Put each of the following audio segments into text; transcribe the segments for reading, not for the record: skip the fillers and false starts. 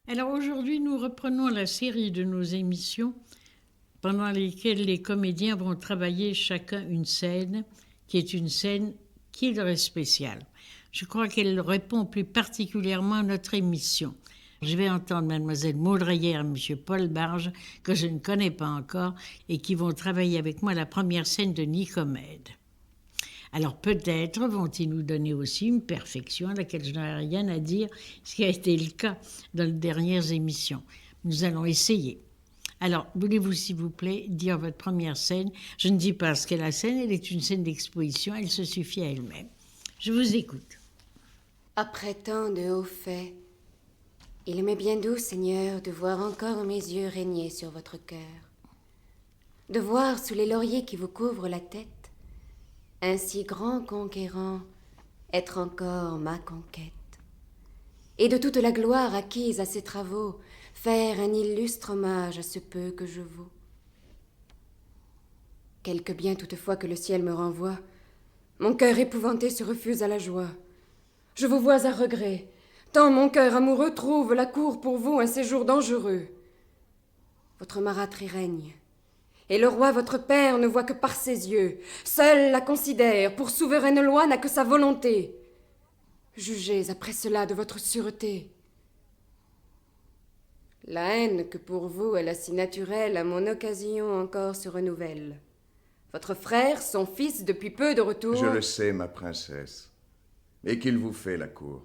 Alors aujourd'hui, nous reprenons la série de nos émissions pendant lesquelles les comédiens vont travailler chacun une scène qui est une scène qui leur est spéciale. Je crois qu'elle répond plus particulièrement à notre émission. Je vais entendre Mademoiselle Maudrière et Monsieur Paul Barge, que je ne connais pas encore, et qui vont travailler avec moi la première scène de Nicomède. Alors peut-être vont-ils nous donner aussi une perfection à laquelle je n'ai rien à dire, ce qui a été le cas dans les dernières émissions. Nous allons essayer. Alors, voulez-vous s'il vous plaît dire votre première scène? Je ne dis pas ce qu'est la scène, elle est une scène d'exposition, elle se suffit à elle-même. Je vous écoute. Après tant de hauts faits, il m'est bien doux, Seigneur, de voir encore mes yeux régner sur votre cœur. De voir sous les lauriers qui vous couvrent la tête, un si grand conquérant être encore ma conquête. Et de toute la gloire acquise à ses travaux, faire un illustre hommage à ce peu que je vaux. Quelque bien toutefois que le ciel me renvoie, mon cœur épouvanté se refuse à la joie. Je vous vois à regret, tant mon cœur amoureux trouve la cour pour vous un séjour dangereux. Votre marâtre y règne, et le roi votre père ne voit que par ses yeux. Seul la considère, pour souveraine loi n'a que sa volonté. Jugez après cela de votre sûreté. La haine que pour vous elle a si naturelle, à mon occasion encore se renouvelle. Votre frère, son fils, depuis peu de retour... Je le sais, ma princesse. Et qu'il vous fait, la cour.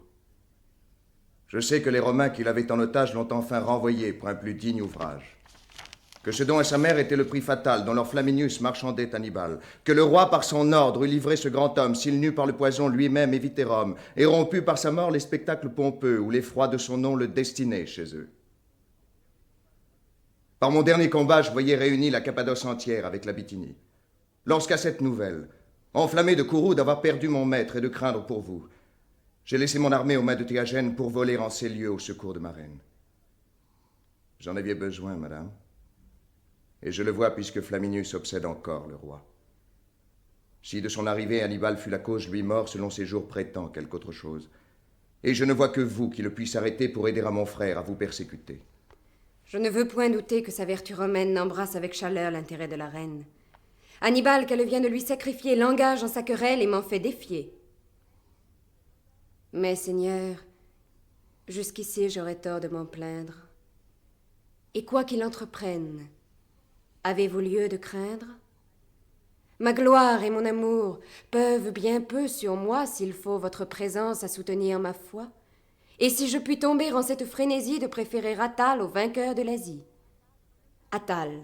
Je sais que les Romains qui l'avaient en otage l'ont enfin renvoyé pour un plus digne ouvrage. Que ce don à sa mère était le prix fatal dont leur Flaminius marchandait Hannibal. Que le roi, par son ordre, eût livré ce grand homme, s'il n'eût par le poison lui-même évité Rome, et rompu par sa mort les spectacles pompeux où l'effroi de son nom le destinait chez eux. Par mon dernier combat, je voyais réunie la Cappadoce entière avec la Bithynie. Lorsqu'à cette nouvelle, enflammé de courroux d'avoir perdu mon maître et de craindre pour vous, j'ai laissé mon armée aux mains de Théagène pour voler en ces lieux au secours de ma reine. J'en avais besoin, madame. Et je le vois puisque Flaminius obsède encore le roi. Si de son arrivée Hannibal fut la cause, lui mort selon ses jours prétend quelque autre chose. Et je ne vois que vous qui le puisse arrêter pour aider à mon frère à vous persécuter. Je ne veux point douter que sa vertu romaine n'embrasse avec chaleur l'intérêt de la reine. Hannibal, qu'elle vient de lui sacrifier, l'engage en sa querelle et m'en fait défier. Mais, Seigneur, jusqu'ici j'aurais tort de m'en plaindre. Et quoi qu'il entreprenne, avez-vous lieu de craindre? Ma gloire et mon amour peuvent bien peu sur moi s'il faut votre présence à soutenir ma foi. Et si je puis tomber en cette frénésie de préférer Attale au vainqueur de l'Asie. Attale,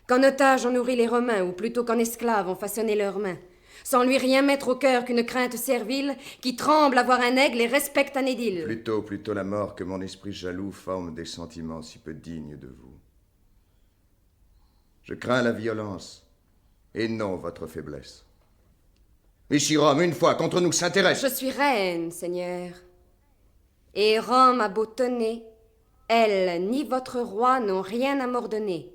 qu'en otage ont nourri les Romains, ou plutôt qu'en esclaves ont façonné leurs mains, sans lui rien mettre au cœur qu'une crainte servile, qui tremble à voir un aigle et respecte un édile. Plutôt la mort que mon esprit jaloux forme des sentiments si peu dignes de vous. Je crains la violence, et non votre faiblesse. Mais si Rome, une fois, contre nous s'intéresse... Je suis reine, Seigneur. Et Rome a beau tonner, elle ni votre roi n'ont rien à m'ordonner.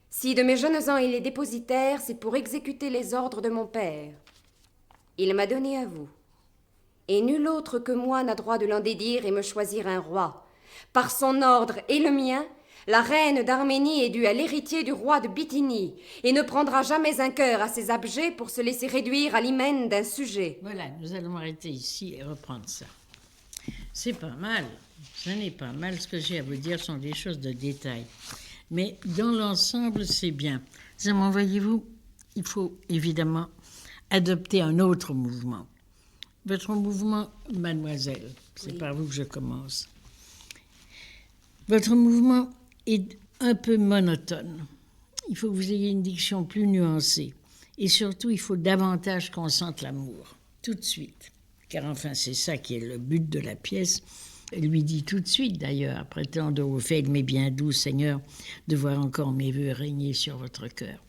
Si de mes jeunes ans il est dépositaire, c'est pour exécuter les ordres de mon père. Il m'a donné à vous. Et nul autre que moi n'a droit de l'en dédire et me choisir un roi. Par son ordre et le mien, la reine d'Arménie est due à l'héritier du roi de Bithynie et ne prendra jamais un cœur à ses abjets pour se laisser réduire à l'hymen d'un sujet. Voilà, nous allons arrêter ici et reprendre ça. C'est pas mal, ce n'est pas mal. Ce que j'ai à vous dire sont des choses de détail. Mais dans l'ensemble, c'est bien. Seulement, voyez-vous, il faut évidemment adopter un autre mouvement. Votre mouvement, mademoiselle, c'est Oui. par vous que je commence. Votre mouvement est un peu monotone. Il faut que vous ayez une diction plus nuancée. Et surtout, il faut davantage qu'on sente l'amour, tout de suite. Car enfin, c'est ça qui est le but de la pièce. Elle lui dit tout de suite, d'ailleurs, après tant de hauts faits, il m'est bien doux, Seigneur, de voir encore mes vœux régner sur votre cœur.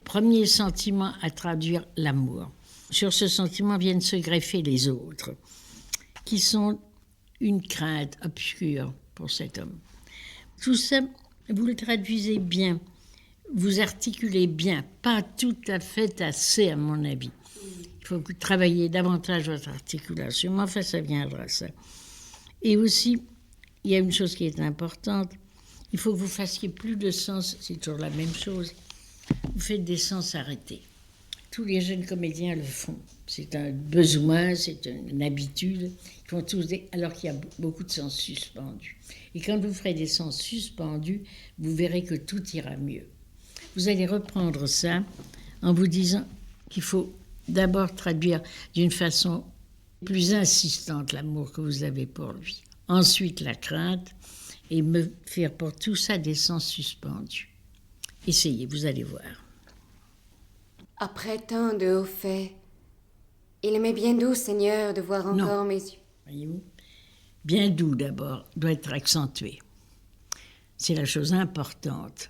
Premier sentiment à traduire, l'amour. Sur ce sentiment viennent se greffer les autres, qui sont une crainte obscure pour cet homme. Tout ça, vous le traduisez bien, vous articulez bien, pas tout à fait assez, à mon avis. Il faut que vous travailliez davantage votre articulation, mais enfin, ça viendra, ça. Et aussi, il y a une chose qui est importante. Il faut que vous fassiez plus de sens, c'est toujours la même chose. Vous faites des sens arrêtés. Tous les jeunes comédiens le font. C'est un besoin, c'est une habitude. Ils font tous alors qu'il y a beaucoup de sens suspendus. Et quand vous ferez des sens suspendus, vous verrez que tout ira mieux. Vous allez reprendre ça en vous disant qu'il faut d'abord traduire d'une façon plus insistante l'amour que vous avez pour lui. Ensuite, la crainte, et me faire pour tout ça des sens suspendus. Essayez, vous allez voir. Après tant de hauts faits, il m'est bien doux, Seigneur, de voir encore mes yeux. Voyez-vous ? Bien doux d'abord, doit être accentué. C'est la chose importante.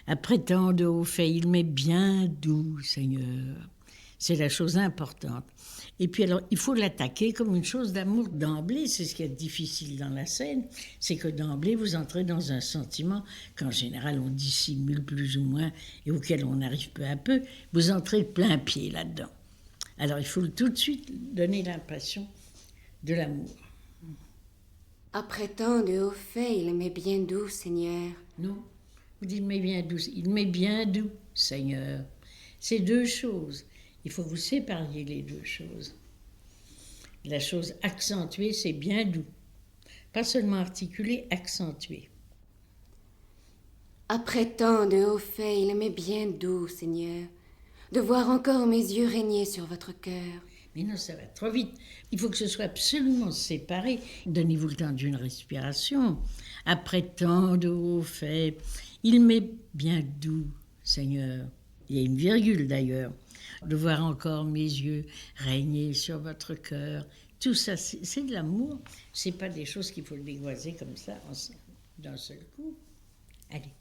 Après tant de hauts faits, il m'est bien doux, Seigneur. C'est la chose importante. Et puis alors, il faut l'attaquer comme une chose d'amour d'emblée. C'est ce qui est difficile dans la scène, c'est que d'emblée, vous entrez dans un sentiment qu'en général, on dissimule plus ou moins et auquel on arrive peu à peu. Vous entrez plein pied là-dedans. Alors, il faut tout de suite donner l'impression de l'amour. Après tant de hauts faits, il m'est bien doux, Seigneur. Non, vous dites, il m'est bien doux. Il m'est bien doux, Seigneur. C'est deux choses. Il faut que vous sépariez les deux choses. La chose accentuée, c'est bien doux. Pas seulement articulé, accentué. Après tant de hauts faits, il m'est bien doux, Seigneur, de voir encore mes yeux régner sur votre cœur. Mais non, ça va trop vite. Il faut que ce soit absolument séparé. Donnez-vous le temps d'une respiration. Après tant de hauts faits, il m'est bien doux, Seigneur. Il y a une virgule d'ailleurs. De voir encore mes yeux régner sur votre cœur. Tout ça, c'est de l'amour. C'est pas des choses qu'il faut dégoiser comme ça, d'un seul coup. Allez.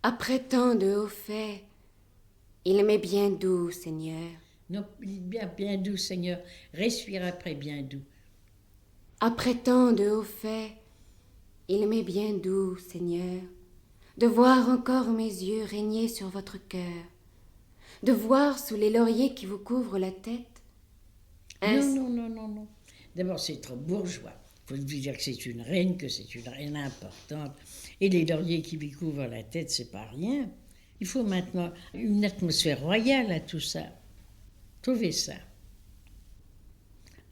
Après tant de hauts faits, il m'est bien doux, Seigneur. Non, bien doux, Seigneur. Respire après, bien doux. Après tant de hauts faits, il m'est bien doux, Seigneur, de voir encore mes yeux régner sur votre cœur. De voir sous les lauriers qui vous couvrent la tête. Non. D'abord, c'est trop bourgeois. Il faut vous dire que c'est une reine importante. Et les lauriers qui lui couvrent la tête, c'est pas rien. Il faut maintenant une atmosphère royale à tout ça. Trouvez ça.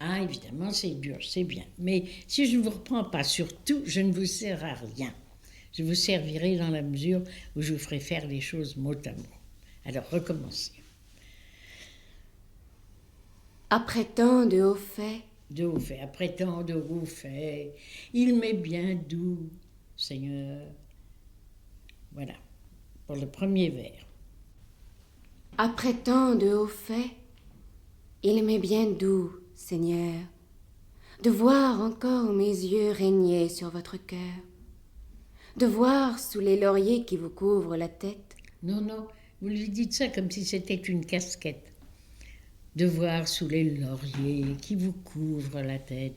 Ah, évidemment, c'est dur, c'est bien. Mais si je ne vous reprends pas sur tout, je ne vous sers à rien. Je vous servirai dans la mesure où je vous ferai faire les choses mot à mot. Alors, recommencez. Après tant de hauts faits. De hauts faits, après tant de hauts faits, il m'est bien doux, Seigneur. Voilà, pour le premier vers. Après tant de hauts faits, il m'est bien doux, Seigneur, de voir encore mes yeux régner sur votre cœur, de voir sous les lauriers qui vous couvrent la tête. Non, vous lui dites ça comme si c'était une casquette. De voir sous les lauriers qui vous couvrent la tête.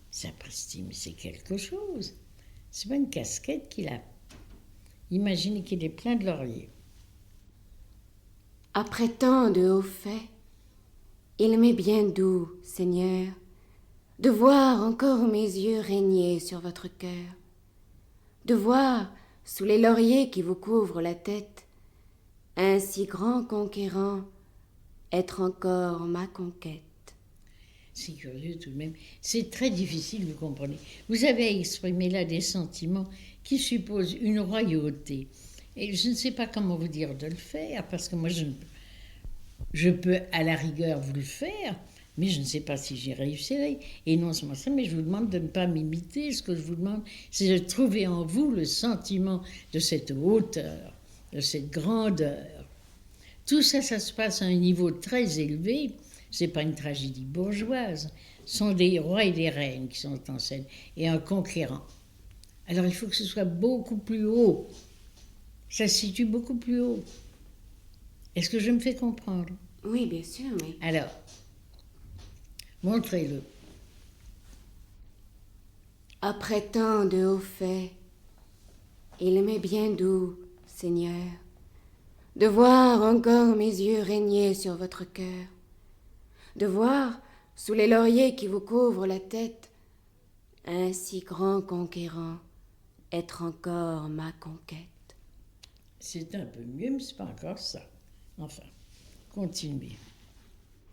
Sapristi, mais c'est quelque chose. C'est pas une casquette qu'il a. Imaginez qu'il est plein de lauriers. Après tant de hauts faits, il m'est bien doux, Seigneur, de voir encore mes yeux régner sur votre cœur, de voir sous les lauriers qui vous couvrent la tête, un si grand conquérant être encore ma conquête. C'est curieux tout de même. C'est très difficile, vous comprenez. Vous avez exprimé là des sentiments qui supposent une royauté. Et je ne sais pas comment vous dire de le faire, parce que moi, je peux à la rigueur vous le faire, mais je ne sais pas si j'y réussirai. Et non seulement ça, mais je vous demande de ne pas m'imiter. Ce que je vous demande, c'est de trouver en vous le sentiment de cette hauteur, de cette grandeur. Tout ça, ça se passe à un niveau très élevé. C'est pas une tragédie bourgeoise. Ce sont des rois et des reines qui sont en scène, et un conquérant. Alors il faut que ce soit beaucoup plus haut. Ça se situe beaucoup plus haut. Est-ce que je me fais comprendre? Oui, bien sûr, mais... Alors, montrez-le. Après tant de hauts faits, il m'est bien doux, Seigneur, de voir encore mes yeux régner sur votre cœur, de voir, sous les lauriers qui vous couvrent la tête, Ainsi grand conquérant, être encore ma conquête. C'est un peu mieux, mais c'est pas encore ça. Enfin, continuez.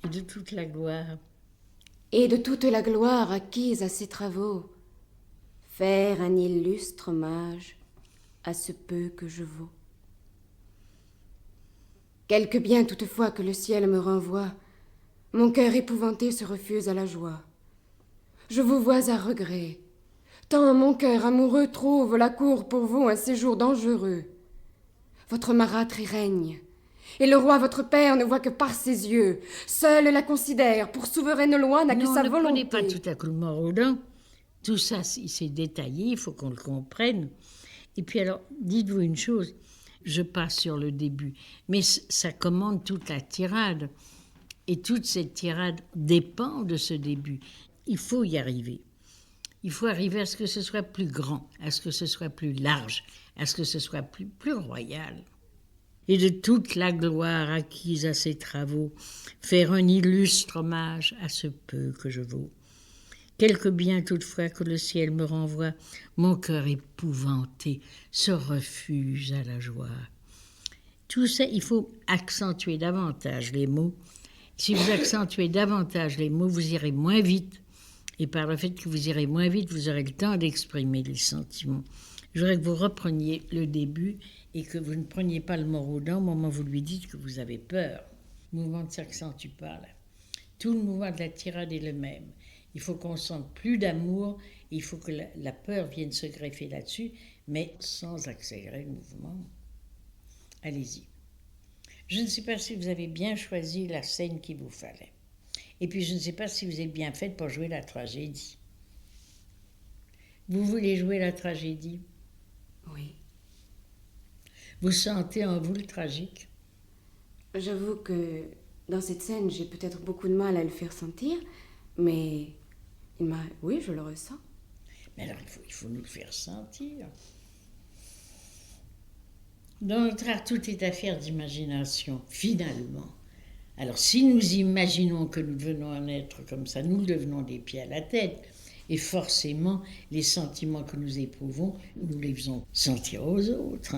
Et de toute la gloire. Et de toute la gloire acquise à ses travaux, faire un illustre hommage à ce peu que je vaux. Quelque bien toutefois que le ciel me renvoie, mon cœur épouvanté se refuse à la joie. Je vous vois à regret, tant mon cœur amoureux trouve la cour pour vous un séjour dangereux. Votre marâtre y règne, et le roi votre père ne voit que par ses yeux. Seul la considère, pour souveraine loi n'a que sa Ne prenez volonté. pas tout à coup le mort aux dents. Tout ça, c'est détaillé, il faut qu'on le comprenne. Et puis alors, dites-vous une chose, je passe sur le début, mais ça commande toute la tirade. Et toute cette tirade dépend de ce début. Il faut y arriver. Il faut arriver à ce que ce soit plus grand, à ce que ce soit plus large, à ce que ce soit plus royal. Et de toute la gloire acquise à ses travaux, faire un illustre hommage à ce peu que je vaux. Quelque bien toutefois que le ciel me renvoie, mon cœur épouvanté se refuse à la joie. Tout ça, il faut accentuer davantage les mots. Si vous accentuez davantage les mots, vous irez moins vite. Et par le fait que vous irez moins vite, vous aurez le temps d'exprimer les sentiments. Je voudrais que vous repreniez le début et que vous ne preniez pas le mort aux dents au moment où vous lui dites que vous avez peur. Le mouvement ne s'accentue pas là. Tout le mouvement de la tirade est le même. Il faut qu'on sente plus d'amour, il faut que la peur vienne se greffer là-dessus, mais sans accélérer le mouvement. Allez-y. Je ne sais pas si vous avez bien choisi la scène qu'il vous fallait. Et puis je ne sais pas si vous êtes bien faite pour jouer la tragédie. Vous voulez jouer la tragédie? Oui. Vous sentez en vous le tragique? J'avoue que dans cette scène, j'ai peut-être beaucoup de mal à le faire sentir, mais oui, je le ressens. Mais alors il faut nous le faire sentir. Dans notre art, tout est affaire d'imagination, finalement. Alors si nous imaginons que nous devenons un être comme ça, nous devenons des pieds à la tête. Et forcément, les sentiments que nous éprouvons, nous les faisons sentir aux autres.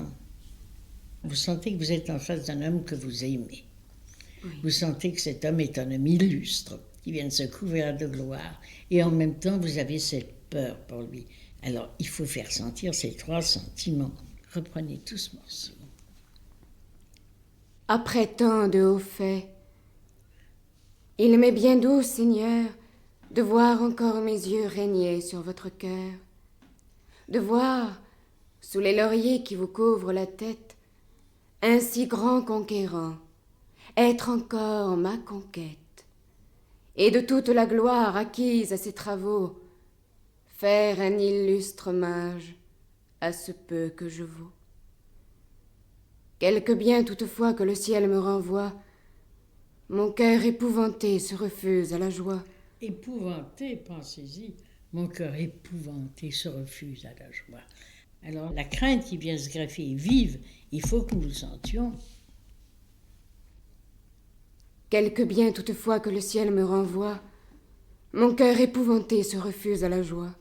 Vous sentez que vous êtes en face d'un homme que vous aimez. Oui. Vous sentez que cet homme est un homme illustre, qui vient de se couvrir de gloire. Et en même temps, vous avez cette peur pour lui. Alors, il faut faire sentir ces trois sentiments. Reprenez tout ce morceau. Après tant de hauts faits, il m'est bien doux, Seigneur, de voir encore mes yeux régner sur votre cœur, de voir, sous les lauriers qui vous couvrent la tête, un si grand conquérant, être encore ma conquête, et de toute la gloire acquise à ses travaux, faire un illustre hommage à ce peu que je vaux. Quelque bien toutefois que le ciel me renvoie, mon cœur épouvanté se refuse à la joie. Épouvanté, pensez-y, mon cœur épouvanté se refuse à la joie. Alors la crainte qui vient se greffer est vive, il faut que nous le sentions. Quelque bien toutefois que le ciel me renvoie, mon cœur épouvanté se refuse à la joie.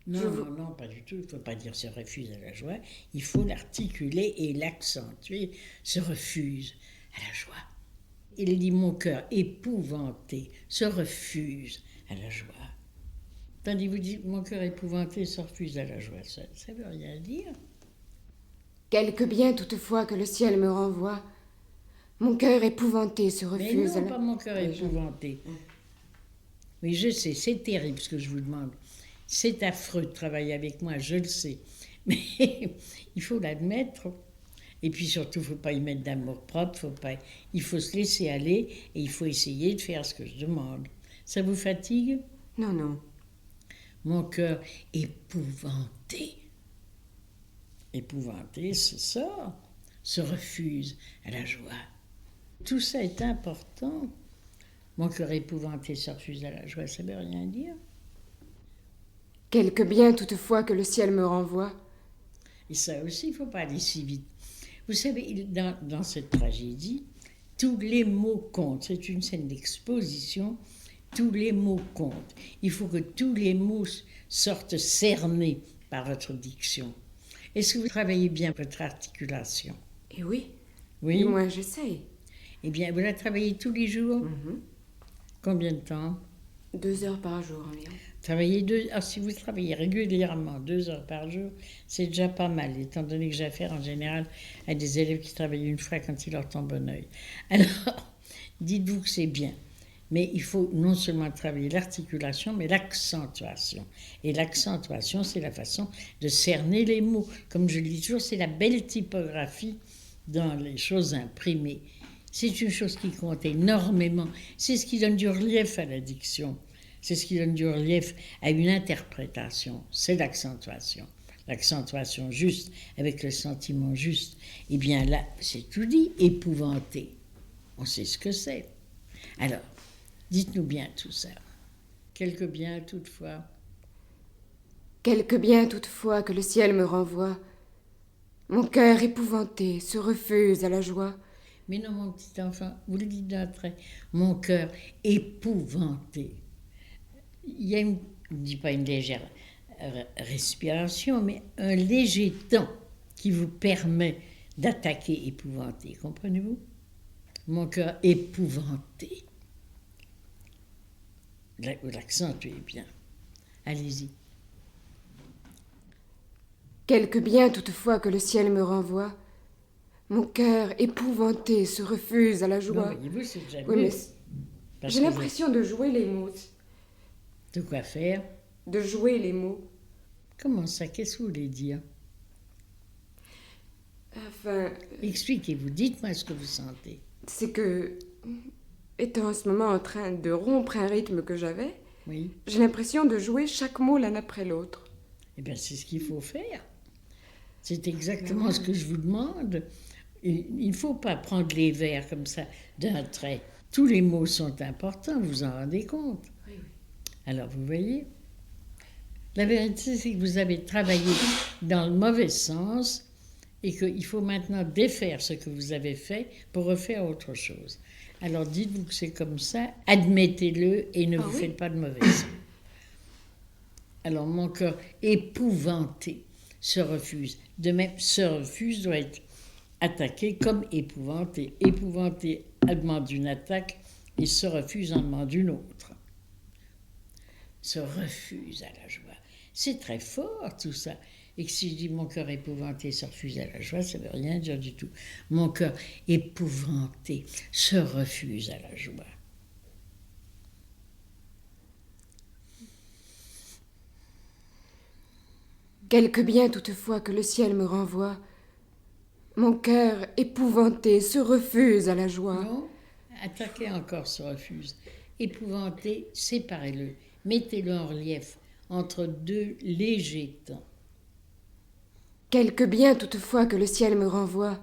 Non, pas du tout, il ne faut pas dire se refuse à la joie, il faut l'articuler et l'accentuer, se refuse à la joie. Il dit mon cœur épouvanté se refuse à la joie. Tandis que vous dites mon cœur épouvanté se refuse à la joie, ça ne veut rien dire. Quelque bien toutefois que le ciel me renvoie, mon cœur épouvanté se refuse Mais non, pas mon cœur épouvanté. Oui, je sais, c'est terrible ce que je vous demande. C'est affreux de travailler avec moi, je le sais. Mais il faut l'admettre. Et puis surtout, il ne faut pas y mettre d'amour-propre, il faut se laisser aller et il faut essayer de faire ce que je demande. Ça vous fatigue? Non, non. Mon cœur épouvanté. Épouvanté, c'est ça, se refuse à la joie. Tout ça est important. Mon cœur épouvanté se refuse à la joie, ça ne veut rien dire. Quelque bien toutefois que le ciel me renvoie. Et ça aussi, il ne faut pas aller si vite. Vous savez, dans cette tragédie, tous les mots comptent. C'est une scène d'exposition, tous les mots comptent. Il faut que tous les mots sortent cernés par votre diction. Est-ce que vous travaillez bien votre articulation? Et oui, Oui. du moins j'essaye. Eh bien, vous la travaillez tous les jours? Mhm. Combien de temps? 2 heures par jour environ. Si vous travaillez régulièrement 2 heures par jour, c'est déjà pas mal, étant donné que j'ai affaire en général à des élèves qui travaillent une fois quand il leur tombe un œil. Alors, dites-vous que c'est bien. Mais il faut non seulement travailler l'articulation, mais l'accentuation. Et l'accentuation, c'est la façon de cerner les mots. Comme je le dis toujours, c'est la belle typographie dans les choses imprimées. C'est une chose qui compte énormément. C'est ce qui donne du relief à la diction. C'est ce qui donne du relief à une interprétation. C'est l'accentuation. L'accentuation juste, avec le sentiment juste. Eh bien là, c'est tout dit, épouvanté. On sait ce que c'est. Alors, dites-nous bien tout ça. Quelque bien toutefois. Quelque bien toutefois que le ciel me renvoie, mon cœur épouvanté se refuse à la joie. Mais non, mon petit enfant, vous le dites d'un trait. Mon cœur épouvanté. Il y a une, je ne dis pas une légère respiration, mais un léger temps qui vous permet d'attaquer épouvanté. Comprenez-vous? Mon cœur épouvanté. Vous l'accentuez bien. Allez-y. Quelque bien toutefois que le ciel me renvoie, mon cœur épouvanté se refuse à la Non, joie. voyez-vous, c'est déjà Oui, mieux. mais Parce j'ai que l'impression de jouer les mots. de quoi faire? De jouer les mots. Comment ça? Qu'est-ce que vous voulez dire? Enfin, Expliquez-vous, dites-moi ce que vous sentez. c'est que, étant en ce moment en train de rompre un rythme que j'avais, Oui? j'ai l'impression de jouer chaque mot l'un après l'autre. Eh bien, c'est ce qu'il faut faire. C'est exactement ce que je vous demande. Il ne faut pas prendre les vers comme ça d'un trait. Tous les mots sont importants, vous vous en rendez compte. Oui, oui. Alors, vous voyez, la vérité, c'est que vous avez travaillé dans le mauvais sens et qu'il faut maintenant défaire ce que vous avez fait pour refaire autre chose. Alors, dites-vous que c'est comme ça, admettez-le et ne vous oui. faites pas de mauvais sens. Alors, mon cœur épouvanté se refuse. De même, se refuse doit être attaqué comme épouvanté. Épouvanté demande une attaque et se refuse en demande une autre. Se refuse à la joie. C'est très fort tout ça. Et que si je dis mon cœur épouvanté se refuse à la joie, ça ne veut rien dire du tout. Mon cœur épouvanté se refuse à la joie. Quelque bien toutefois que le ciel me renvoie, mon cœur épouvanté se refuse à la joie. Non, attaquez encore se refuse. Épouvanté, séparez-le. Mettez-le en relief entre deux légers temps. Quelque bien toutefois que le ciel me renvoie,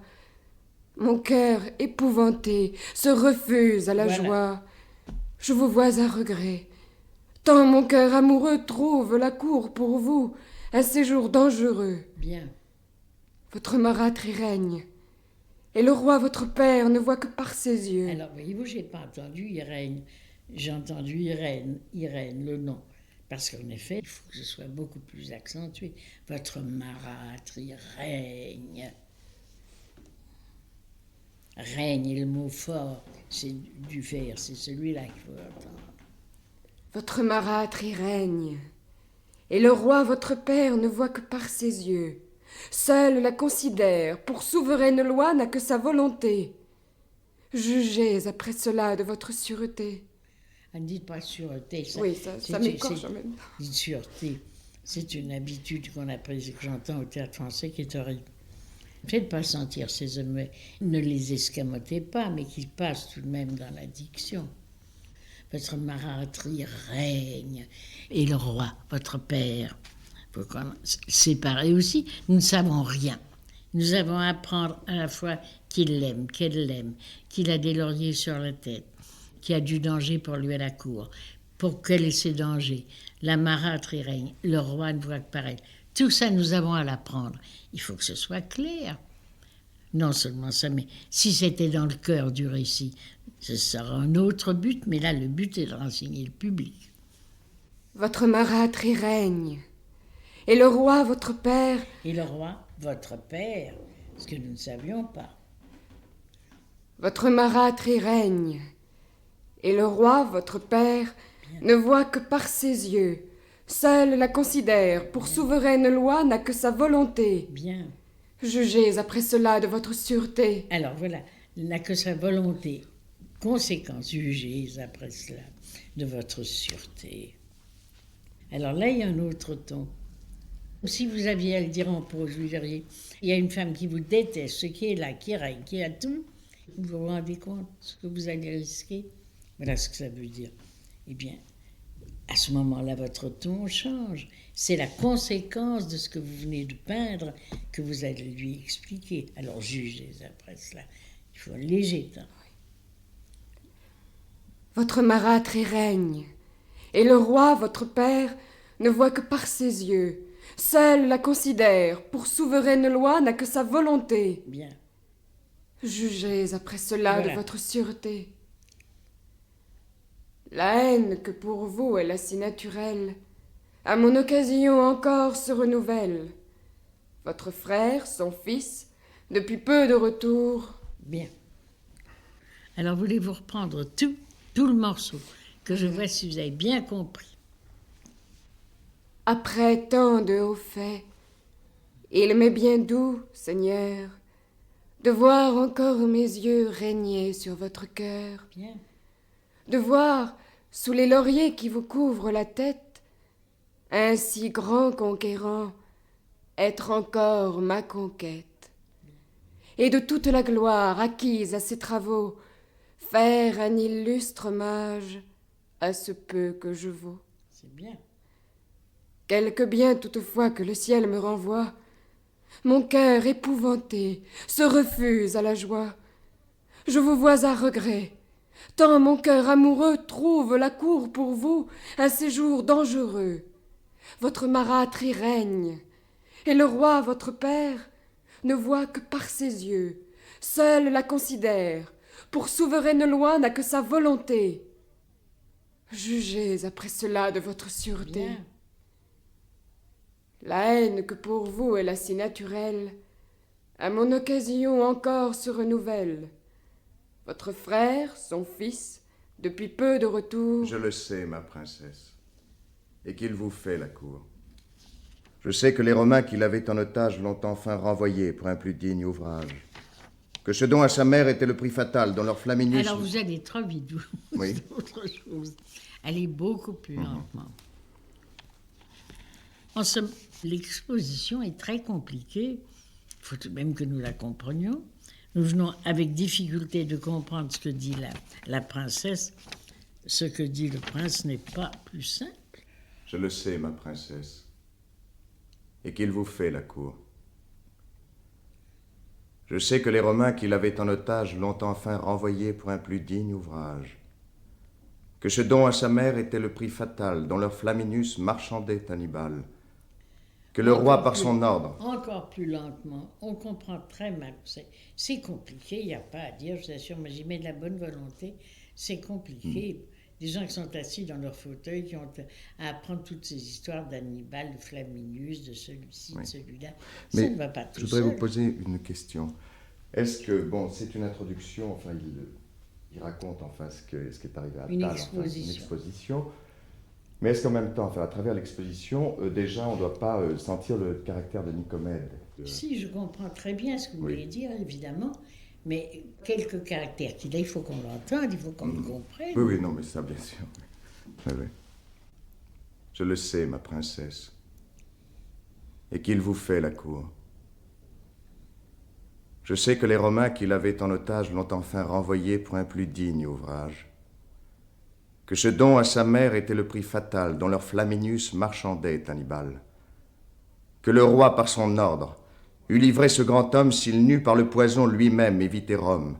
mon cœur épouvanté se refuse à la Voilà. joie. Je vous vois à regret. Tant mon cœur amoureux trouve la cour pour vous un séjour dangereux. Bien. Votre marâtre y règne, et le roi votre père ne voit que par ses yeux. Alors, voyez-vous, j'ai pas entendu Irène. J'ai entendu Irène, le nom. Parce qu'en effet, il faut que ce soit beaucoup plus accentué. Votre marâtre y règne. Règne est le mot fort. C'est du vers, c'est celui-là qu'il faut entendre. Votre marâtre y règne, et le roi votre père ne voit que par ses yeux. Seul la considère, pour souveraine loi n'a que sa volonté. Jugez après cela de votre sûreté. Ne dites pas sûreté. Ça, Oui, ça c'est- m'écorche c'est- en même. Une sûreté, c'est une habitude qu'on a prise, que j'entends au théâtre français, qui est horrible. Faites pas sentir ces hommes, ne les escamotez pas, mais qu'ils passent tout de même dans la diction. Votre marâtre y règne, et le roi, votre père. Faut qu'on séparer aussi, nous ne savons rien. Nous avons à apprendre à la fois qu'il l'aime, qu'elle l'aime, qu'il a des lauriers sur la tête, qu'il y a du danger pour lui à la cour. Pour quels sont ces dangers? La marâtre y règne, le roi ne voit que par elle. Tout ça, nous avons à l'apprendre. Il faut que ce soit clair. Non seulement ça, mais si c'était dans le cœur du récit, ce sera un autre but, mais là, le but est de renseigner le public. Votre marâtre y règne, et le roi, votre père... Et le roi, votre père, ce que nous ne savions pas. Votre marâtre y règne, et le roi, votre père, ne voit que par ses yeux. Seul la considère, pour souveraine loi, n'a que sa volonté. Bien. Jugez après cela de votre sûreté. Alors voilà, n'a que sa volonté. Conséquence, jugez après cela de votre sûreté. Alors là, il y a un autre ton. Si vous aviez à le dire en prose, vous diriez, il y a une femme qui vous déteste, ce qui est là, qui règne, qui a tout. Vous vous rendez compte ce que vous allez risquer? Voilà ce que ça veut dire. Eh bien, à ce moment-là, votre ton change. C'est la conséquence de ce que vous venez de peindre que vous allez lui expliquer. Alors jugez après cela. Il faut un léger temps. Votre marâtre y règne, et le roi, votre père, ne voit que par ses yeux. Seul la considère, pour souveraine loi, n'a que sa volonté. Bien. Jugez après cela Voilà. de votre sûreté. La haine que pour vous est la si naturelle, à mon occasion encore se renouvelle. Votre frère, son fils, depuis peu de retour... Bien. Alors voulez-vous reprendre tout le morceau, que je vois si vous avez bien compris. Après tant de hauts faits, il m'est bien doux, Seigneur, de voir encore mes yeux régner sur votre cœur, Bien. de voir, sous les lauriers qui vous couvrent la tête, un si grand conquérant être encore ma conquête, et de toute la gloire acquise à ses travaux, faire un illustre hommage à ce peu que je vaux. C'est bien. Quelque bien toutefois que le ciel me renvoie, mon cœur épouvanté se refuse à la joie. Je vous vois à regret, tant mon cœur amoureux trouve la cour pour vous un séjour dangereux. Votre marâtre y règne, et le roi, votre père, ne voit que par ses yeux. Seul la considère, pour souveraine loi n'a que sa volonté. Jugez après cela de votre sûreté. Bien. La haine que pour vous est la si naturelle, à mon occasion encore se renouvelle. Votre frère, son fils, depuis peu de retour... Je le sais, ma princesse, et qu'il vous fait la cour. Je sais que les Romains qui l'avaient en otage l'ont enfin renvoyé pour un plus digne ouvrage. Que ce don à sa mère était le prix fatal dont leur Flaminius... Alors vous allez trop vite, vous. Oui. C'est autre chose. Allez beaucoup plus lentement. En somme, l'exposition est très compliquée. Il faut tout de même que nous la comprenions. Nous venons avec difficulté de comprendre ce que dit la princesse. Ce que dit le prince n'est pas plus simple. Je le sais, ma princesse, et qu'il vous fait la cour. Je sais que les Romains qui l'avaient en otage l'ont enfin renvoyé pour un plus digne ouvrage. Que ce don à sa mère était le prix fatal dont leur Flaminius marchandait Hannibal. Que le roi, par son ordre... Encore plus lentement. On comprend très mal. C'est compliqué, il n'y a pas à dire, je vous assure, mais j'y mets de la bonne volonté. C'est compliqué. Des gens qui sont assis dans leur fauteuil, qui ont à apprendre toutes ces histoires d'Hannibal, de Flaminius, de celui-ci, de celui-là. Ça ne va pas tout je voudrais seul. vous poser une question. Est-ce que, bon, c'est une introduction, enfin, il raconte enfin ce qui est arrivé à Une Tall, enfin, c'est une exposition. Mais est-ce qu'en même temps, enfin, à travers l'exposition, déjà, on ne doit pas sentir le caractère de Nicomède Si, je comprends très bien ce que vous Oui. voulez dire, évidemment, mais quelques caractères qu'il a, il faut qu'on l'entende, il faut qu'on le comprenne. Oui, non, mais ça, bien sûr. Oui, oui. Je le sais, ma princesse, et qu'il vous fait la cour. Je sais que les Romains qui l'avaient en otage l'ont enfin renvoyé pour un plus digne ouvrage. Que ce don à sa mère était le prix fatal dont leur Flaminius marchandait Hannibal. Que le roi, par son ordre, eût livré ce grand homme s'il n'eût par le poison lui-même évité Rome,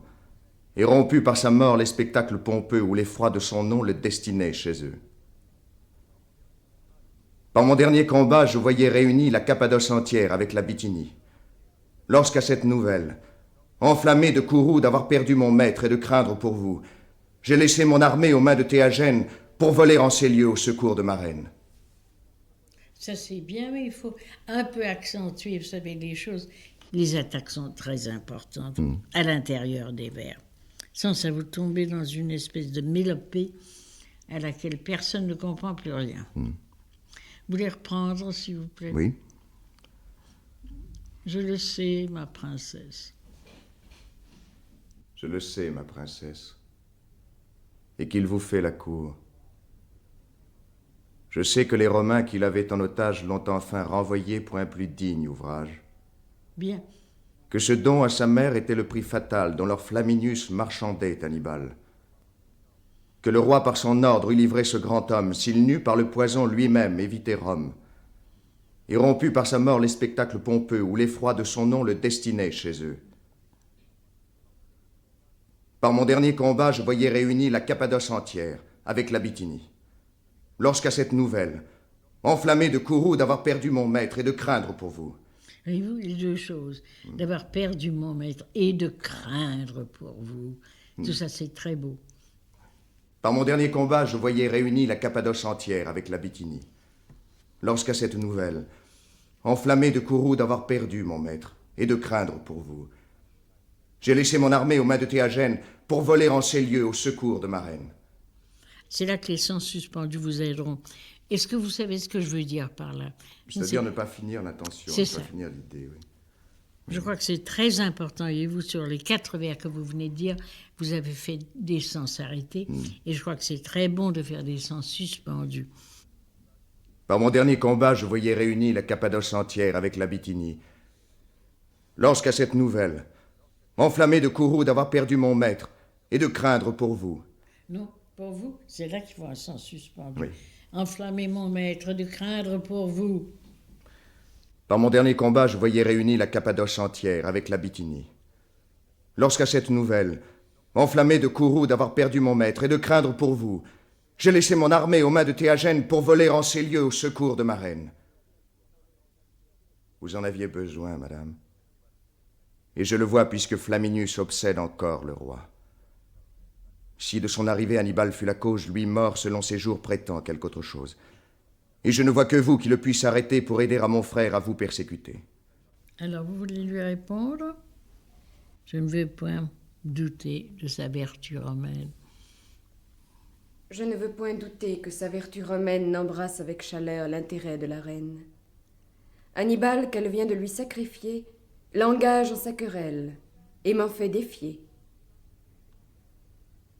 et rompu par sa mort les spectacles pompeux où l'effroi de son nom le destinait chez eux. Par mon dernier combat, je voyais réunie la Cappadoce entière avec la Bithynie. Lorsqu'à cette nouvelle, enflammé de courroux d'avoir perdu mon maître et de craindre pour vous, j'ai laissé mon armée aux mains de Théagène pour voler en ces lieux au secours de ma reine. Ça c'est bien, mais il faut un peu accentuer, vous savez, les choses. Les attaques sont très importantes à l'intérieur des vers. Sans ça, vous tombez dans une espèce de mélopée à laquelle personne ne comprend plus rien. Vous voulez reprendre, s'il vous plaît? Oui. Je le sais, ma princesse. Je le sais, ma princesse. Et qu'il vous fait la cour. Je sais que les Romains qui l'avaient en otage l'ont enfin renvoyé pour un plus digne ouvrage. Bien. Que ce don à sa mère était le prix fatal dont leur Flaminius marchandait Hannibal. Que le roi par son ordre eût livré ce grand homme, s'il n'eût par le poison lui-même évité Rome. Et rompu par sa mort les spectacles pompeux où l'effroi de son nom le destinait chez eux. Par mon dernier combat, je voyais réunie la Cappadoce entière, avec la Bithynie. Lorsqu'à cette nouvelle, enflammé de courroux d'avoir perdu mon maître et de craindre pour vous. Voyez-vous, les deux choses, d'avoir perdu mon maître et de craindre pour vous, tout ça c'est très beau. Par mon dernier combat, je voyais réunie la Cappadoce entière avec la Bithynie. Lorsqu'à cette nouvelle, enflammé de courroux d'avoir perdu mon maître et de craindre pour vous, j'ai laissé mon armée aux mains de Théagène pour voler en ces lieux au secours de ma reine. C'est là que les sens suspendus vous aideront. Est-ce que vous savez ce que je veux dire par là? C'est-à-dire ne pas finir l'intention, ne pas finir l'idée, oui. Je crois que c'est très important. Et vous, sur les 4 vers que vous venez de dire, vous avez fait des sens arrêtés. Et je crois que c'est très bon de faire des sens suspendus. Par mon dernier combat, je voyais réunie la Cappadoce entière avec la Bithynie. Lorsqu'à cette nouvelle, enflammé de courroux d'avoir perdu mon maître et de craindre pour vous. Non, pour vous, c'est là qu'il faut un sens suspendu. Oui. Enflammer mon maître, de craindre pour vous. Par mon dernier combat, je voyais réunie la Cappadoce entière avec la Bithynie. Lorsqu'à cette nouvelle, enflammé de courroux d'avoir perdu mon maître et de craindre pour vous, j'ai laissé mon armée aux mains de Théagène pour voler en ces lieux au secours de ma reine. Vous en aviez besoin, madame. Et je le vois puisque Flaminius obsède encore le roi. Si de son arrivée Hannibal fut la cause, lui mort selon ses jours prétend quelque autre chose. Et je ne vois que vous qui le puisse arrêter pour aider à mon frère à vous persécuter. Alors vous voulez lui répondre? Je ne veux point douter de sa vertu romaine. Je ne veux point douter que sa vertu romaine n'embrasse avec chaleur l'intérêt de la reine. Hannibal, qu'elle vient de lui sacrifier, l'engage en sa querelle et m'en fait défier.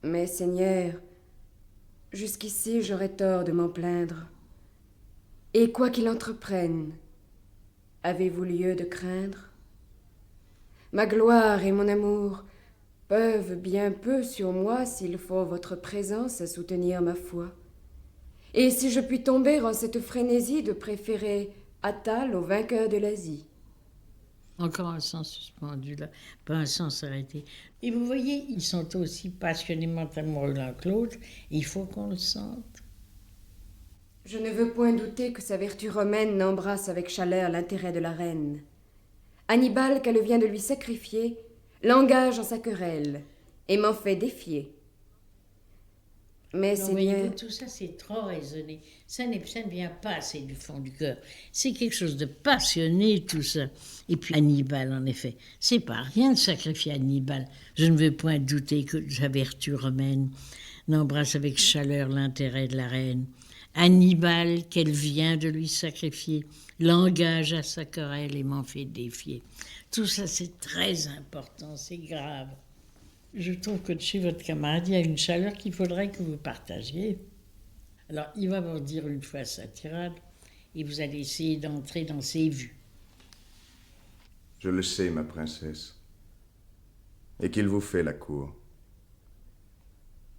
Mais, Seigneur, jusqu'ici j'aurais tort de m'en plaindre. Et quoi qu'il entreprenne, avez-vous lieu de craindre? Ma gloire et mon amour peuvent bien peu sur moi s'il faut votre présence à soutenir ma foi. Et si je puis tomber en cette frénésie de préférer Attale au vainqueur de l'Asie. Encore un sens suspendu là, pas un sens arrêté. Et vous voyez, ils sont aussi passionnément amoureux l'un que l'autre, il faut qu'on le sente. Je ne veux point douter que sa vertu romaine n'embrasse avec chaleur l'intérêt de la reine. Hannibal, qu'elle vient de lui sacrifier, l'engage en sa querelle et m'en fait défier. Mais, non, Seigneur... voyez-vous, tout ça, c'est trop raisonné. Ça ne vient pas assez du fond du cœur. C'est quelque chose de passionné, tout ça. Et puis Hannibal, en effet, c'est pas rien de sacrifier Hannibal. Je ne veux point douter que sa vertu romaine n'embrasse avec chaleur l'intérêt de la reine. Hannibal, qu'elle vient de lui sacrifier, l'engage à sa querelle et m'en fait défier. Tout ça, c'est très important, c'est grave. Je trouve que chez votre camarade, il y a une chaleur qu'il faudrait que vous partagiez. Alors, il va vous dire une fois sa tirade, et vous allez essayer d'entrer dans ses vues. Je le sais, ma princesse, et qu'il vous fait la cour.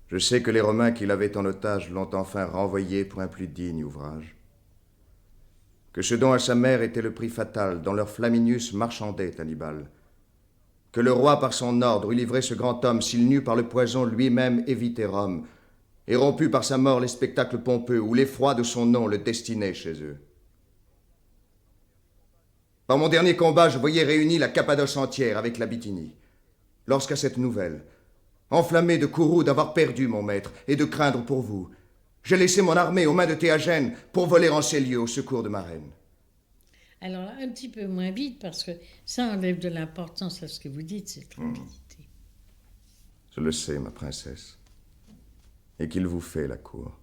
Je sais que les Romains qui l'avaient en otage l'ont enfin renvoyé pour un plus digne ouvrage. Que ce don à sa mère était le prix fatal dont leur Flaminius marchandait Hannibal. Que le roi par son ordre eût livré ce grand homme s'il n'eût par le poison lui-même évité Rome, et rompu par sa mort les spectacles pompeux où l'effroi de son nom le destinait chez eux. Par mon dernier combat, je voyais réunie la Cappadoce entière avec la Bithynie. Lorsqu'à cette nouvelle, enflammé de courroux d'avoir perdu mon maître et de craindre pour vous, J'ai laissé mon armée aux mains de Théagène pour voler en ces lieux au secours de ma reine. Alors là, un petit peu moins vite, parce que ça enlève de l'importance à ce que vous dites, cette rapidité. Je le sais, ma princesse. Et qu'il vous fait la cour.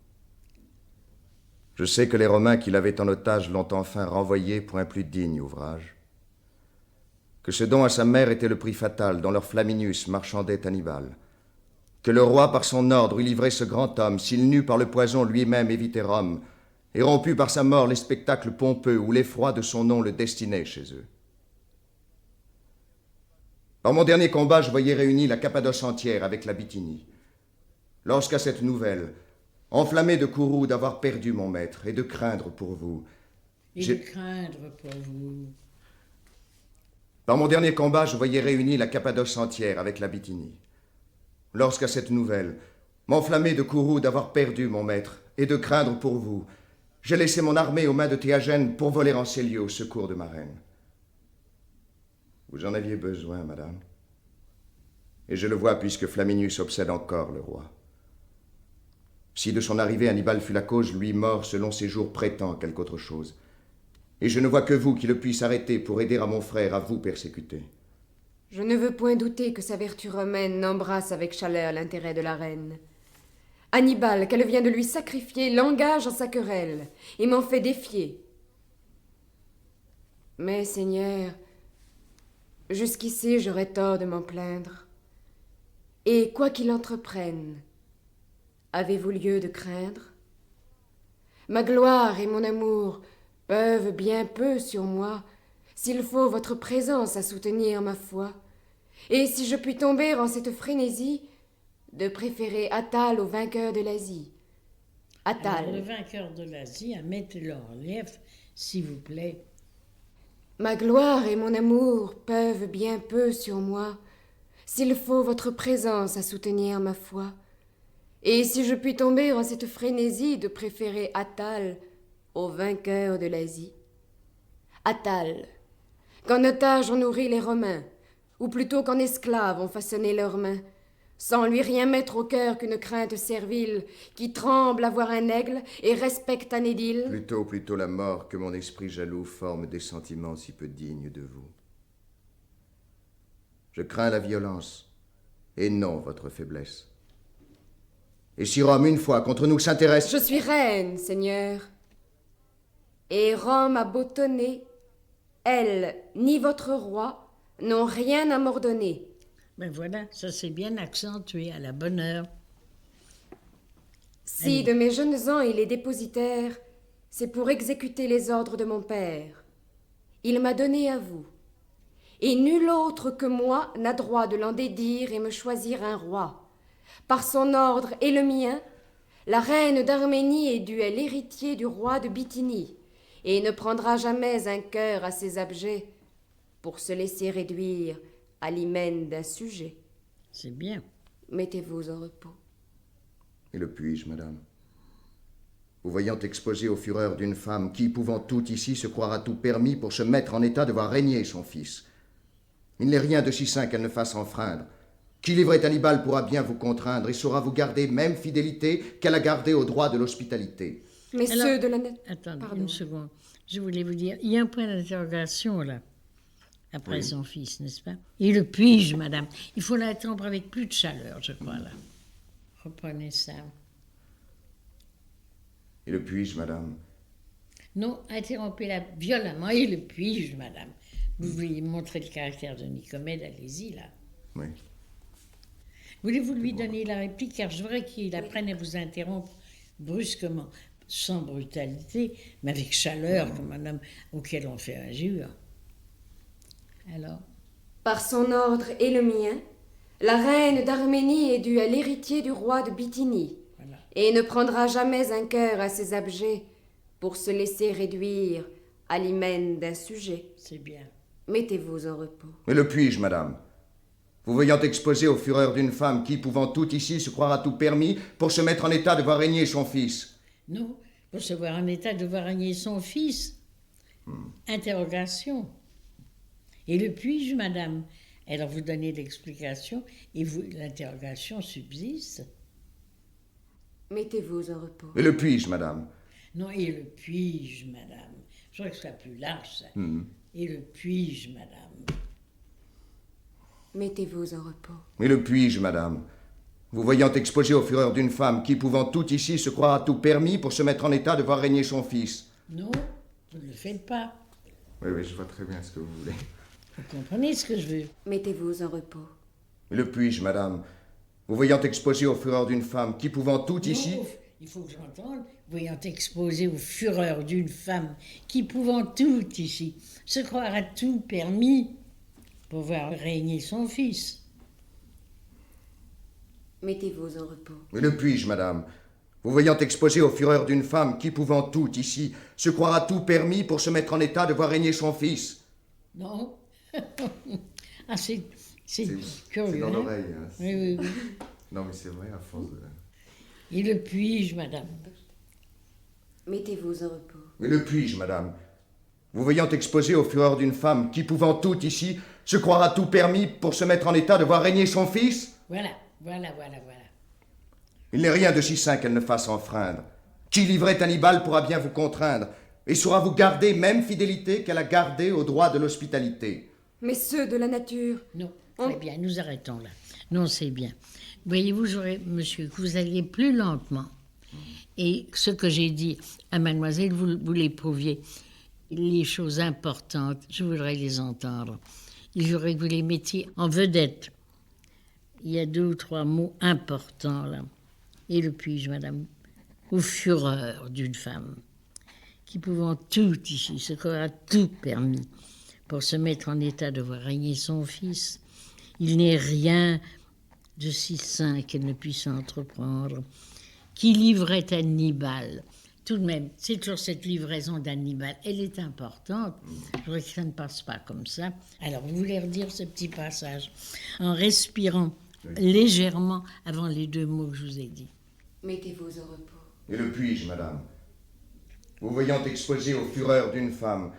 Je sais que les Romains qui l'avaient en otage l'ont enfin renvoyé pour un plus digne ouvrage. Que ce don à sa mère était le prix fatal dont leur Flaminius marchandait Hannibal. Que le roi, par son ordre, eût livré ce grand homme, s'il n'eût par le poison lui-même évité Rome, et rompu par sa mort les spectacles pompeux où l'effroi de son nom le destinait chez eux. Par mon dernier combat, je voyais réunie la Cappadoce entière avec la Bithynie. Lorsqu'à cette nouvelle, enflammé de courroux d'avoir perdu mon maître et de craindre pour vous, Et de craindre pour vous. Par mon dernier combat, je voyais réunie la Cappadoce entière avec la Bithynie. Lorsqu'à cette nouvelle, m'enflammer de courroux d'avoir perdu mon maître et de craindre pour vous, j'ai laissé mon armée aux mains de Théagène pour voler en ces lieux au secours de ma reine. Vous en aviez besoin, madame. Et je le vois puisque Flaminius obsède encore le roi. Si de son arrivée Hannibal fut la cause, lui mort selon ses jours prétend quelque autre chose. Et je ne vois que vous qui le puisse arrêter pour aider à mon frère à vous persécuter. Je ne veux point douter que sa vertu romaine n'embrasse avec chaleur l'intérêt de la reine. Hannibal, qu'elle vient de lui sacrifier, l'engage en sa querelle et m'en fait défier. Mais, Seigneur, jusqu'ici j'aurais tort de m'en plaindre. Et quoi qu'il entreprenne, avez-vous lieu de craindre? Ma gloire et mon amour peuvent bien peu sur moi, s'il faut votre présence à soutenir ma foi. Et si je puis tomber en cette frénésie, de préférer Attale au vainqueur de l'Asie. Attale. Alors, le vainqueur de l'Asie, mettez-le en relief, s'il vous plaît. Ma gloire et mon amour peuvent bien peu sur moi, s'il faut votre présence à soutenir ma foi. Et si je puis tomber en cette frénésie de préférer Attale au vainqueur de l'Asie. Attale, qu'en otage ont nourri les Romains, ou plutôt qu'en esclaves ont façonné leurs mains, sans lui rien mettre au cœur qu'une crainte servile, qui tremble à voir un aigle et respecte un édile. Plutôt la mort que mon esprit jaloux forme des sentiments si peu dignes de vous. Je crains la violence, et non votre faiblesse. Et si Rome, une fois, contre nous s'intéresse... Je suis reine, Seigneur. Et Rome a beau tonner, elle, ni votre roi, n'ont rien à m'ordonner. Ben voilà, ça c'est bien accentué à la bonne heure. Si Allez. de mes jeunes ans il est dépositaire, c'est pour exécuter les ordres de mon père. Il m'a donné à vous. Et nul autre que moi n'a droit de l'en dédire et me choisir un roi. Par son ordre et le mien, la reine d'Arménie est due à l'héritier du roi de Bithynie, et ne prendra jamais un cœur assez abjet pour se laisser réduire à l'hymen d'un sujet. C'est bien. Mettez-vous en repos. Et le puis-je, madame? Vous voyant exposé aux fureurs d'une femme qui, pouvant tout ici, se croira tout permis pour se mettre en état de voir régner son fils. Il n'est rien de si saint qu'elle ne fasse enfreindre. Qui livrait Hannibal pourra bien vous contraindre et saura vous garder même fidélité qu'elle a gardée au droit de l'hospitalité. Mais Alors, ceux de la... Attendez Pardon. une seconde. Je voulais vous dire, il y a un point d'interrogation là, après Oui. son fils, n'est-ce pas? Et le puis-je, madame? Il faut l'attendre avec plus de chaleur, je crois, là. Reprenez ça. Et le puis-je, madame? Non, interrompez-la violemment. Et le puis-je, madame? Vous voulez montrer le caractère de Nicomède, allez-y, là. Oui. Voulez-vous lui donner la réplique? Car je voudrais qu'il apprenne à vous interrompre brusquement, sans brutalité, mais avec chaleur, comme un homme auquel on fait injure. Alors, Par son ordre et le mien, la reine d'Arménie est due à l'héritier du roi de Bithynie, voilà. et ne prendra jamais un cœur assez abjet pour se laisser réduire à l'hymen d'un sujet. C'est bien. Mettez-vous en repos. Et le puis-je, madame? Vous voyant exposé aux fureurs d'une femme qui, pouvant tout ici, se croira tout permis pour se mettre en état de voir régner son fils. Non, pour se voir en état de voir régner son fils. Interrogation. Et le puis-je, madame? Alors vous donnez l'explication et vous, l'interrogation subsiste. Mettez-vous en repos. Et le puis-je, madame? Non, et le puis-je, madame? Je voudrais que ce soit plus large, ça. Et le puis-je, madame? Mettez-vous en repos. Et le puis-je, madame? Vous voyant exposé aux fureurs d'une femme qui, pouvant tout ici, se croira tout permis pour se mettre en état de voir régner son fils. Non, vous ne le faites pas. Oui, je vois très bien ce que vous voulez. Vous comprenez ce que je veux? Mettez-vous en repos. Et le puis-je, madame? Vous voyant exposé aux fureurs d'une femme qui, pouvant tout ici... Non, il faut que j'entende, voyant exposé aux fureurs d'une femme qui, pouvant tout ici, se croira tout permis pour voir régner son fils. Mettez-vous en repos. Et le puis-je, madame? Vous voyant exposé aux fureurs d'une femme qui, pouvant tout ici, se croira tout permis pour se mettre en état de voir régner son fils. Non. Ah, c'est curieux. C'est dans hein? l'oreille. Hein. Oui. Non, mais c'est vrai, à force de... Et le puis-je, madame? Mettez-vous en repos. Et le puis-je, madame? Vous voyant exposé aux fureurs d'une femme qui, pouvant tout ici, se croira tout permis pour se mettre en état de voir régner son fils? Voilà. Il n'est rien de si sain qu'elle ne fasse enfreindre. Qui livrait Hannibal pourra bien vous contraindre, et saura vous garder même fidélité qu'elle a gardée au droit de l'hospitalité. Mais ceux de la nature... Non, très bien, nous arrêtons là. Non, c'est bien. Voyez-vous, j'aurais, monsieur, que vous alliez plus lentement. Et ce que j'ai dit à mademoiselle, vous l'éprouviez. Les choses importantes, je voudrais les entendre. Il faudrait que vous les mettiez en vedette. Il y a 2 ou 3 mots importants, là. Et le puis-je, madame? Aux fureurs d'une femme qui, pouvant tout ici, se croira tout permis pour se mettre en état de voir régner son fils. Il n'est rien de si sain qu'elle ne puisse entreprendre. Qui livrait Hannibal? Tout de même, c'est toujours cette livraison d'Hannibal. Elle est importante. Je voudrais que ça ne passe pas comme ça. Alors, vous voulez redire ce petit passage en respirant légèrement avant les 2 mots que je vous ai dit. Mettez-vous en repos. Et le puis-je, madame? Vous voyant exposé aux fureurs d'une femme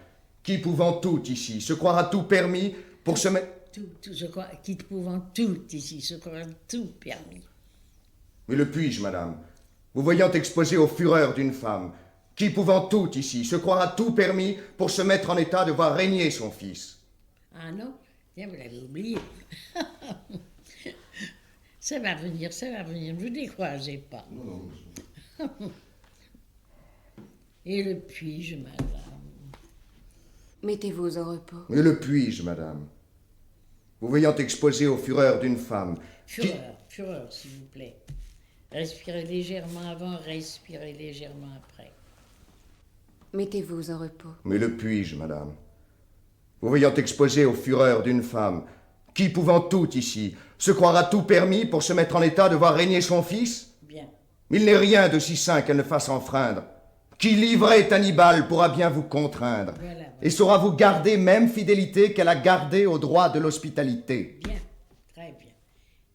qui, pouvant tout ici, se croira tout permis pour se mettre... Tout, je crois, qui pouvant tout ici, se croira tout permis. Et le puis-je, madame? Vous voyant exposé aux fureurs d'une femme qui, pouvant tout ici, se croira tout permis pour se mettre en état de voir régner son fils. Ah non? Tiens, vous l'avez oublié. Ça va venir, ne vous découragez pas. Et le puis-je, madame? Mettez-vous en repos. Et le puis-je, madame? Vous voyant exposé aux fureurs d'une femme Fureur, s'il vous plaît. Respirez légèrement avant, respirez légèrement après. Mettez-vous en repos. Mais le puis-je, madame? Vous voyant exposé aux fureurs d'une femme qui, pouvant tout ici, se croira tout permis pour se mettre en état de voir régner son fils? Bien. Il n'est rien de si sain qu'elle ne fasse enfreindre. Qui livrait Hannibal pourra bien vous contraindre, Voilà. et saura vous garder même fidélité qu'elle a gardée au droit de l'hospitalité. Bien, très bien.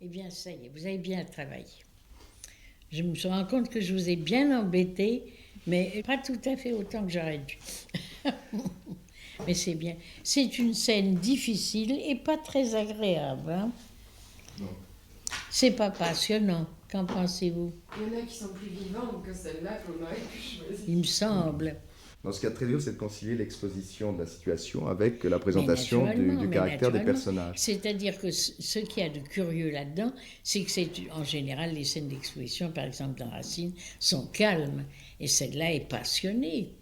Eh bien, ça y est, vous avez bien travaillé. Je me rends compte que je vous ai bien embêté, mais pas tout à fait autant que j'aurais dû. Mais c'est bien. C'est une scène difficile et pas très agréable. Hein? Non. C'est pas passionnant. Qu'en pensez-vous? Il y en a qui sont plus vivantes que celle-là qu'on aurait pu choisir. Il me semble. Dans ce cas très dur, c'est de concilier l'exposition de la situation avec la présentation du Mais caractère des naturellement. personnages. C'est-à-dire que ce qu'il y a de curieux là-dedans, c'est que c'est en général les scènes d'exposition, par exemple dans Racine, sont calmes. Et celle-là est passionnée.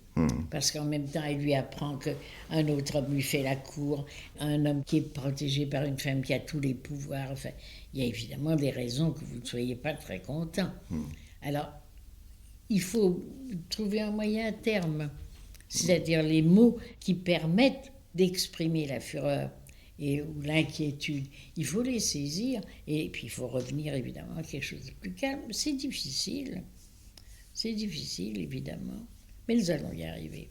Parce qu'en même temps, elle lui apprend qu'un autre homme lui fait la cour, un homme qui est protégé par une femme qui a tous les pouvoirs. Enfin, il y a évidemment des raisons que vous ne soyez pas très content. Alors, il faut trouver un moyen à terme, c'est-à-dire les mots qui permettent d'exprimer la fureur ou l'inquiétude. Il faut les saisir et puis il faut revenir évidemment à quelque chose de plus calme. C'est difficile, évidemment. Mais nous allons y arriver.